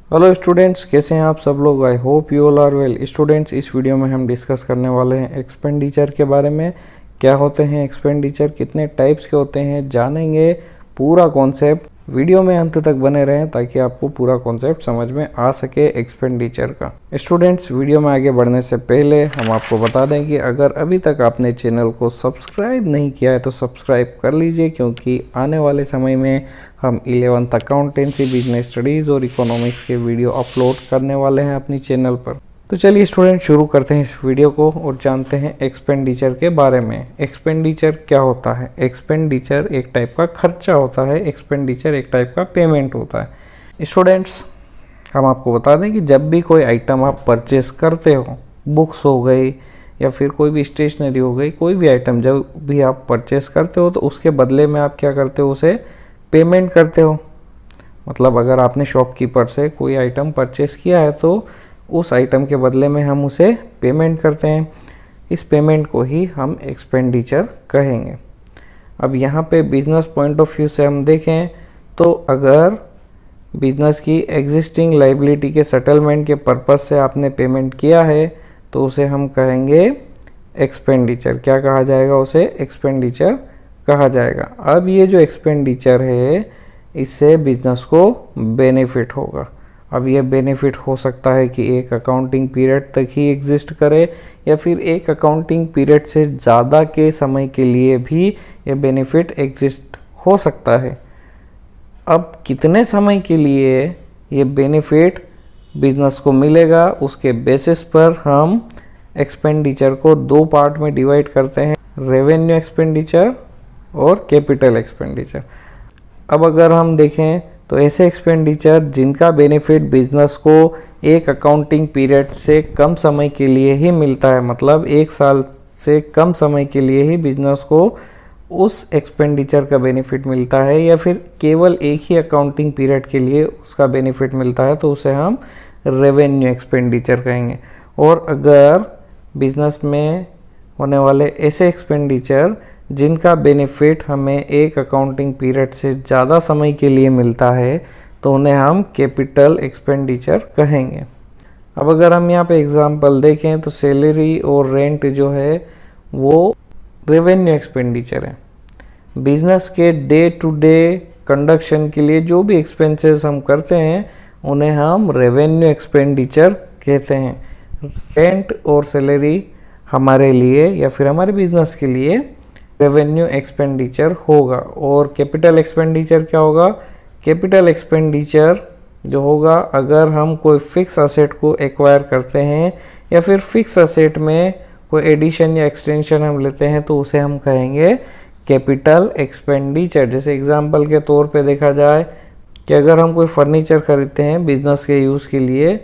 Hello students, कैसे हैं आप सब लोग। I hope you all are well. Students, इस वीडियो में हम डिस्कस करने वाले हैं एक्सपेंडिचर के बारे में। क्या होते हैं एक्सपेंडिचर, कितने टाइप्स के होते हैं, जानेंगे पूरा कॉन्सेप्ट। वीडियो में अंत तक बने रहें ताकि आपको पूरा कॉन्सेप्ट समझ में आ सके एक्सपेंडिचर का। स्टूडेंट्स, वीडियो में आगे बढ़ने से पहले हम आपको बता दें कि अगर अभी तक आपने चैनल को सब्सक्राइब नहीं किया है तो सब्सक्राइब कर लीजिए, क्योंकि आने वाले समय में हम 11th अकाउंटेंसी, बिजनेस स्टडीज़ और इकोनॉमिक्स के वीडियो अपलोड करने वाले हैं अपनी चैनल पर। तो चलिए स्टूडेंट, शुरू करते हैं इस वीडियो को और जानते हैं एक्सपेंडिचर के बारे में। एक्सपेंडिचर क्या होता है? एक्सपेंडिचर एक टाइप का खर्चा होता है। एक्सपेंडिचर एक टाइप का पेमेंट होता है। स्टूडेंट्स, हम आपको बता दें कि जब भी कोई आइटम आप परचेस करते हो, बुक्स हो गई या फिर कोई भी स्टेशनरी हो गई, कोई भी आइटम जब भी आप परचेस करते हो तो उसके बदले में आप क्या करते हो, उसे पेमेंट करते हो। मतलब अगर आपने शॉपकीपर से कोई आइटम परचेस किया है तो उस आइटम के बदले में हम उसे पेमेंट करते हैं। इस पेमेंट को ही हम एक्सपेंडिचर कहेंगे। अब यहाँ पे बिजनेस पॉइंट ऑफ व्यू से हम देखें तो अगर बिजनेस की एग्जिस्टिंग लाइबिलिटी के सेटलमेंट के पर्पस से आपने पेमेंट किया है तो उसे हम कहेंगे एक्सपेंडिचर। क्या कहा जाएगा? उसे एक्सपेंडिचर कहा जाएगा। अब ये जो एक्सपेंडिचर है, इससे बिजनेस को बेनिफिट होगा। अब ये बेनिफिट हो सकता है कि एक अकाउंटिंग पीरियड तक ही एग्जिस्ट करे या फिर एक अकाउंटिंग पीरियड से ज़्यादा के समय के लिए भी ये बेनिफिट एग्जिस्ट हो सकता है। अब कितने समय के लिए ये बेनिफिट बिजनेस को मिलेगा, उसके बेसिस पर हम एक्सपेंडिचर को दो पार्ट में डिवाइड करते हैं, रेवेन्यू एक्सपेंडिचर और कैपिटल एक्सपेंडिचर। अब अगर हम देखें तो ऐसे एक्सपेंडिचर जिनका बेनिफिट बिजनेस को एक अकाउंटिंग पीरियड से कम समय के लिए ही मिलता है, मतलब एक साल से कम समय के लिए ही बिजनेस को उस एक्सपेंडिचर का बेनिफिट मिलता है या फिर केवल एक ही अकाउंटिंग पीरियड के लिए उसका बेनिफिट मिलता है, तो उसे हम रेवेन्यू एक्सपेंडिचर कहेंगे। और अगर बिजनेस में होने वाले ऐसे एक्सपेंडिचर जिनका बेनिफिट हमें एक अकाउंटिंग पीरियड से ज़्यादा समय के लिए मिलता है तो उन्हें हम कैपिटल एक्सपेंडिचर कहेंगे। अब अगर हम यहाँ पे एग्जांपल देखें तो सैलरी और रेंट जो है वो रेवेन्यू एक्सपेंडिचर है। बिजनेस के डे टू डे कंडक्शन के लिए जो भी एक्सपेंसेस हम करते हैं उन्हें हम रेवेन्यू एक्सपेंडिचर कहते हैं। रेंट और सैलरी हमारे लिए या फिर हमारे बिजनेस के लिए रेवेन्यू एक्सपेंडिचर होगा। और कैपिटल एक्सपेंडिचर क्या होगा? कैपिटल एक्सपेंडिचर जो होगा अगर हम कोई फिक्स असेट को एक्वायर करते हैं या फिर फिक्स असेट में कोई एडिशन या एक्सटेंशन हम लेते हैं तो उसे हम कहेंगे कैपिटल एक्सपेंडिचर। जैसे एग्जांपल के तौर पे देखा जाए कि अगर हम कोई फर्नीचर खरीदते हैं बिजनेस के यूज़ के लिए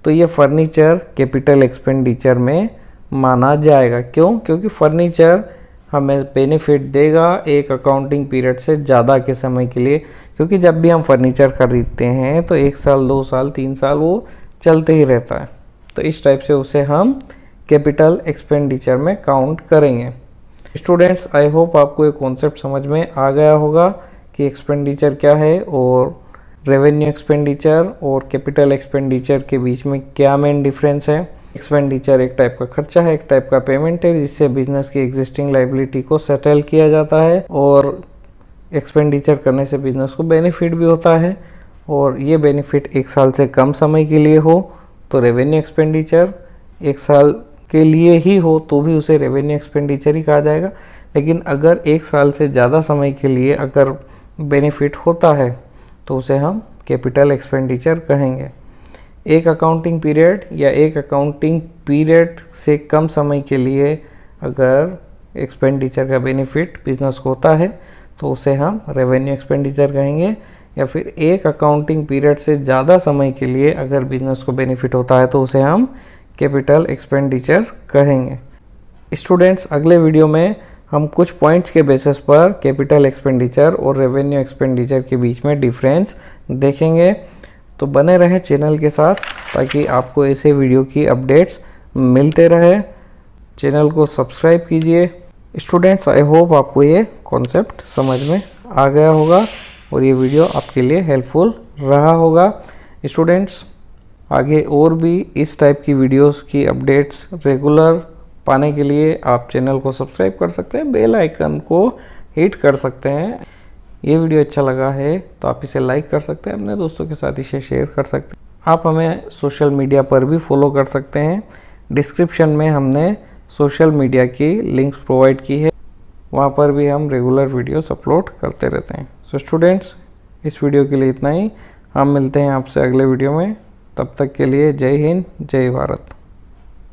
तो ये फर्नीचर कैपिटल एक्सपेंडिचर में माना जाएगा। क्यों? क्योंकि फर्नीचर हमें बेनिफिट देगा एक अकाउंटिंग पीरियड से ज़्यादा के समय के लिए, क्योंकि जब भी हम फर्नीचर खरीदते हैं तो 1 साल 2 साल 3 साल वो चलते ही रहता है। तो इस टाइप से उसे हम कैपिटल एक्सपेंडिचर में काउंट करेंगे। स्टूडेंट्स, आई होप आपको ये कॉन्सेप्ट समझ में आ गया होगा कि एक्सपेंडिचर क्या है और रेवेन्यू एक्सपेंडिचर और कैपिटल एक्सपेंडिचर के बीच में क्या मेन डिफरेंस है। एक्सपेंडिचर एक टाइप का खर्चा है, एक टाइप का पेमेंट है जिससे बिजनेस की एग्जिस्टिंग लाइबिलिटी को सेटल किया जाता है और एक्सपेंडिचर करने से बिजनेस को बेनिफिट भी होता है। और ये बेनिफिट 1 साल से कम समय के लिए हो तो रेवेन्यू एक्सपेंडिचर, 1 साल के लिए ही हो तो भी उसे रेवेन्यू एक्सपेंडिचर ही कहा जाएगा। लेकिन अगर 1 साल से ज़्यादा समय के लिए अगर बेनिफिट होता है तो उसे हम कैपिटल एक्सपेंडिचर कहेंगे। एक अकाउंटिंग पीरियड या एक अकाउंटिंग पीरियड से कम समय के लिए अगर एक्सपेंडिचर का बेनिफिट बिजनेस को होता है तो उसे हम रेवेन्यू एक्सपेंडिचर कहेंगे। या फिर एक अकाउंटिंग पीरियड से ज़्यादा समय के लिए अगर बिजनेस को बेनिफिट होता है तो उसे हम कैपिटल एक्सपेंडिचर कहेंगे। स्टूडेंट्स, अगले वीडियो में हम कुछ पॉइंट्स के बेसिस पर कैपिटल एक्सपेंडिचर और रेवेन्यू एक्सपेंडिचर के बीच में डिफरेंस देखेंगे। तो बने रहें चैनल के साथ ताकि आपको ऐसे वीडियो की अपडेट्स मिलते रहे। चैनल को सब्सक्राइब कीजिए। स्टूडेंट्स, आई होप आपको ये कॉन्सेप्ट समझ में आ गया होगा और ये वीडियो आपके लिए हेल्पफुल रहा होगा। स्टूडेंट्स, आगे और भी इस टाइप की वीडियोस की अपडेट्स रेगुलर पाने के लिए आप चैनल को सब्सक्राइब कर सकते हैं, बेल आइकन को हिट कर सकते हैं। ये वीडियो अच्छा लगा है तो आप इसे लाइक कर सकते हैं, अपने दोस्तों के साथ इसे शेयर कर सकते हैं। आप हमें सोशल मीडिया पर भी फॉलो कर सकते हैं। डिस्क्रिप्शन में हमने सोशल मीडिया की लिंक्स प्रोवाइड की है, वहाँ पर भी हम रेगुलर वीडियोस अपलोड करते रहते हैं। सो स्टूडेंट्स, इस वीडियो के लिए इतना ही। हम मिलते हैं आपसे अगले वीडियो में। तब तक के लिए जय हिंद, जय भारत।